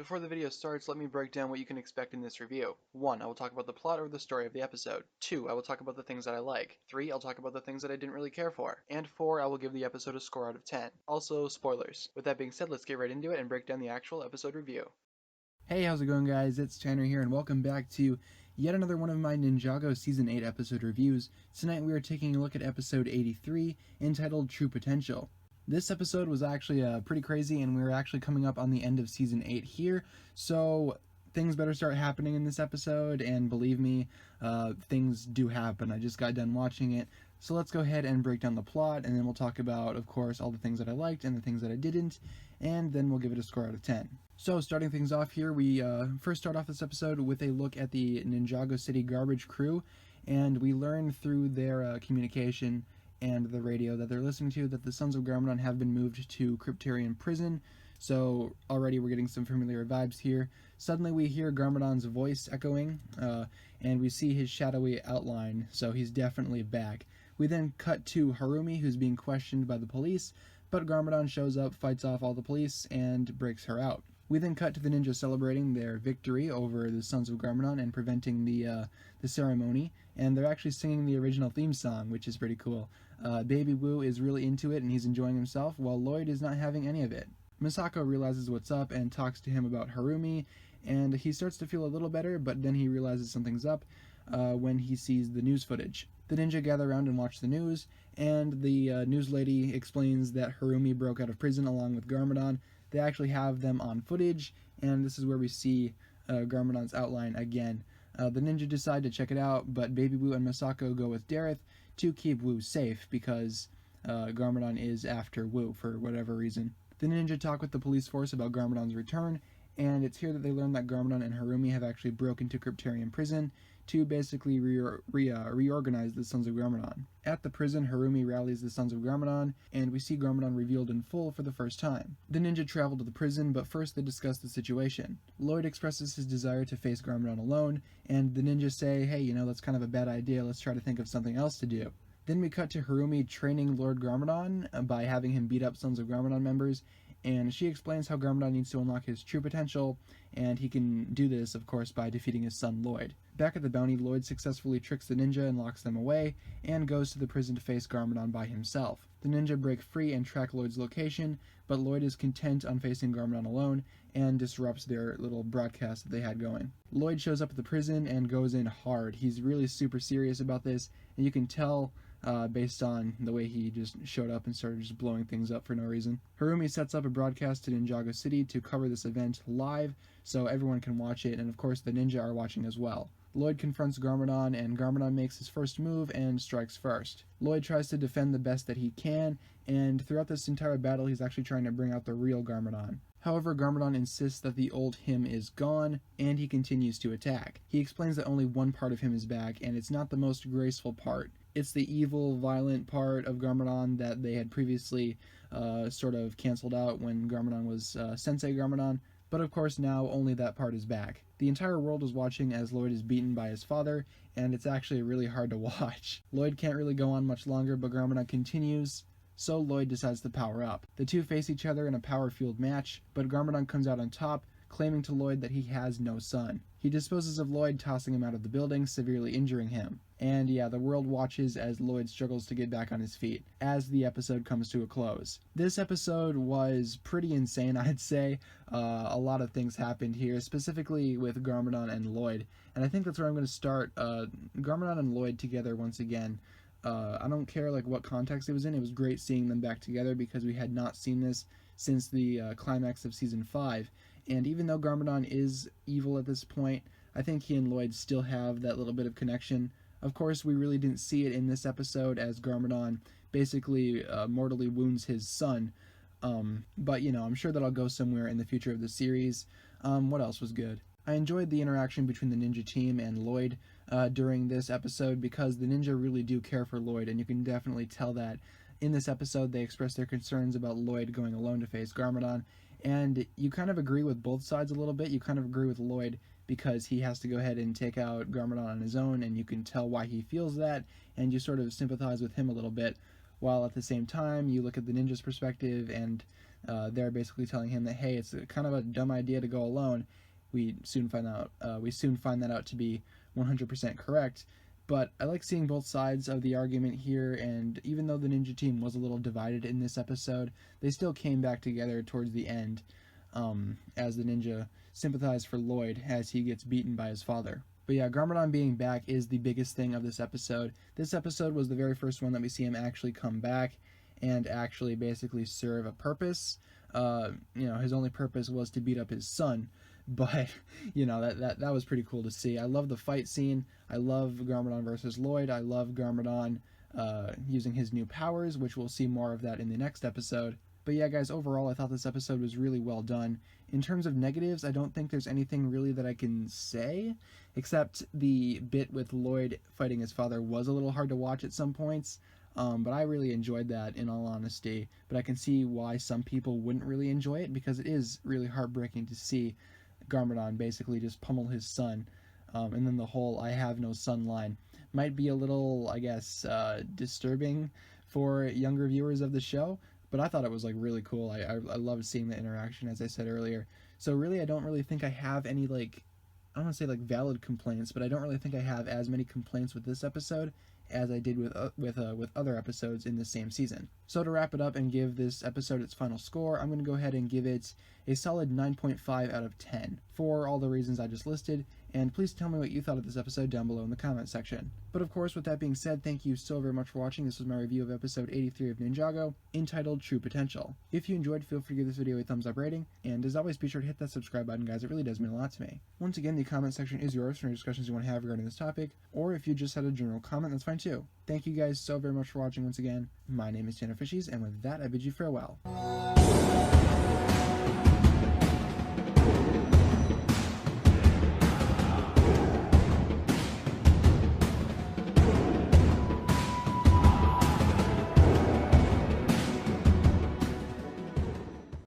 Before the video starts, let me break down what you can expect in this review. 1. I will talk about the plot or the story of the episode. 2. I will talk about the things that I like. 3. I'll talk about the things that I didn't really care for. And 4. I will give the episode a score out of 10. Also, spoilers. With that being said, let's get right into it and break down the actual episode review. Hey, how's it going, guys? It's Tanner here, and welcome back to yet another one of my Ninjago Season 8 episode reviews. Tonight we are taking a look at episode 83, entitled True Potential. This episode was actually pretty crazy, and we were actually coming up on the end of Season 8 here, so things better start happening in this episode, and believe me, things do happen. I just got done watching it, so let's go ahead and break down the plot, and then we'll talk about, of course, all the things that I liked and the things that I didn't, and then we'll give it a score out of 10. So, starting things off here, we first start off this episode with a look at the Ninjago City garbage crew, and we learn through their communication and the radio that they're listening to that the Sons of Garmadon have been moved to Kryptarian prison. So already we're getting some familiar vibes here. Suddenly we hear Garmadon's voice echoing, and we see his shadowy outline, so he's definitely back. We then cut to Harumi, who's being questioned by the police, but Garmadon shows up, fights off all the police, and breaks her out. We then cut to the ninja celebrating their victory over the Sons of Garmadon and preventing the ceremony, and they're actually singing the original theme song, which is pretty cool. Baby Woo is really into it and he's enjoying himself, while Lloyd is not having any of it. Misako realizes what's up and talks to him about Harumi, and he starts to feel a little better, but then he realizes something's up when he sees the news footage. The ninja gather around and watch the news, and the news lady explains that Harumi broke out of prison along with Garmadon. They actually have them on footage, and this is where we see Garmadon's outline again. The ninja decide to check it out, but Baby Woo and Misako go with Dareth to keep Woo safe because Garmadon is after Woo for whatever reason. The ninja talk with the police force about Garmadon's return, and it's here that they learn that Garmadon and Harumi have actually broken into Kryptarian prison to basically reorganize the Sons of Garmadon. At the prison, Harumi rallies the Sons of Garmadon, and we see Garmadon revealed in full for the first time. The ninja travel to the prison, but first they discuss the situation. Lloyd expresses his desire to face Garmadon alone, and the ninja say, hey, that's kind of a bad idea, let's try to think of something else to do. Then we cut to Harumi training Lord Garmadon by having him beat up Sons of Garmadon members, and she explains how Garmadon needs to unlock his true potential, and he can do this, of course, by defeating his son Lloyd. Back at the bounty, Lloyd successfully tricks the ninja and locks them away, and goes to the prison to face Garmadon by himself. The ninja break free and track Lloyd's location, but Lloyd is content on facing Garmadon alone, and disrupts their little broadcast that they had going. Lloyd shows up at the prison and goes in hard. He's really super serious about this, and you can tell based on the way he just showed up and started just blowing things up for no reason. Harumi sets up a broadcast to Ninjago City to cover this event live so everyone can watch it, and of course the ninja are watching as well. Lloyd confronts Garmadon, and Garmadon makes his first move and strikes first. Lloyd tries to defend the best that he can, and throughout this entire battle he's actually trying to bring out the real Garmadon. However, Garmadon insists that the old him is gone, and he continues to attack. He explains that only one part of him is back, and it's not the most graceful part. It's the evil, violent part of Garmadon that they had previously sort of canceled out when Garmadon was Sensei Garmadon, but of course now only that part is back. The entire world is watching as Lloyd is beaten by his father, and it's actually really hard to watch. Lloyd can't really go on much longer, but Garmadon continues, so Lloyd decides to power up. The two face each other in a power-fueled match, but Garmadon comes out on top, claiming to Lloyd that he has no son. He disposes of Lloyd, tossing him out of the building, severely injuring him. And yeah, the world watches as Lloyd struggles to get back on his feet, as the episode comes to a close. This episode was pretty insane, I'd say. A lot of things happened here, specifically with Garmadon and Lloyd, and I think that's where I'm going to start. Garmadon and Lloyd together once again. I don't care what context it was in. It was great seeing them back together because we had not seen this since the climax of Season 5. And even though Garmadon is evil at this point, I think he and Lloyd still have that little bit of connection. Of course, we really didn't see it in this episode as Garmadon basically mortally wounds his son. But, I'm sure that'll go somewhere in the future of the series. What else was good? I enjoyed the interaction between the ninja team and Lloyd during this episode because the ninja really do care for Lloyd, and you can definitely tell that. In this episode, they express their concerns about Lloyd going alone to face Garmadon, and you kind of agree with both sides a little bit. You kind of agree with Lloyd because he has to go ahead and take out Garmadon on his own, and you can tell why he feels that, and you sort of sympathize with him a little bit, while at the same time you look at the ninja's perspective and They're basically telling him that, hey, it's kind of a dumb idea to go alone. We soon find that out to be 100% correct. But I like seeing both sides of the argument here, and even though the ninja team was a little divided in this episode, they still came back together towards the end, as the ninja sympathized for Lloyd as he gets beaten by his father. But yeah, Garmadon being back is the biggest thing of this episode. This episode was the very first one that we see him actually come back and actually basically serve a purpose. His only purpose was to beat up his son, but that was pretty cool to see. I love the fight scene. I love Garmadon versus Lloyd. I love Garmadon using his new powers, which we'll see more of that in the next episode. But yeah, guys, overall, I thought this episode was really well done. In terms of negatives, I don't think there's anything really that I can say, except the bit with Lloyd fighting his father was a little hard to watch at some points. But I really enjoyed that, in all honesty. But I can see why some people wouldn't really enjoy it, because it is really heartbreaking to see Garmadon basically just pummel his son. And then the whole "I have no son" line might be a little, I guess, disturbing for younger viewers of the show. But I thought it was really cool. I loved seeing the interaction, as I said earlier. So really, I don't really think I have any I don't want to say valid complaints, but I don't really think I have as many complaints with this episode as I did with other episodes in the same season. So to wrap it up and give this episode its final score, I'm going to go ahead and give it a solid 9.5 out of 10 for all the reasons I just listed, and please tell me what you thought of this episode down below in the comment section. But of course, with that being said, thank you so very much for watching. This was my review of episode 83 of Ninjago, entitled True Potential. If you enjoyed, feel free to give this video a thumbs up rating, and as always, be sure to hit that subscribe button, guys. It really does mean a lot to me. Once again, the comment section is yours for any discussions you want to have regarding this topic, or if you just had a general comment, that's fine too. Thank you guys so very much for watching once again. My name is TannerFishies, and with that, I bid you farewell.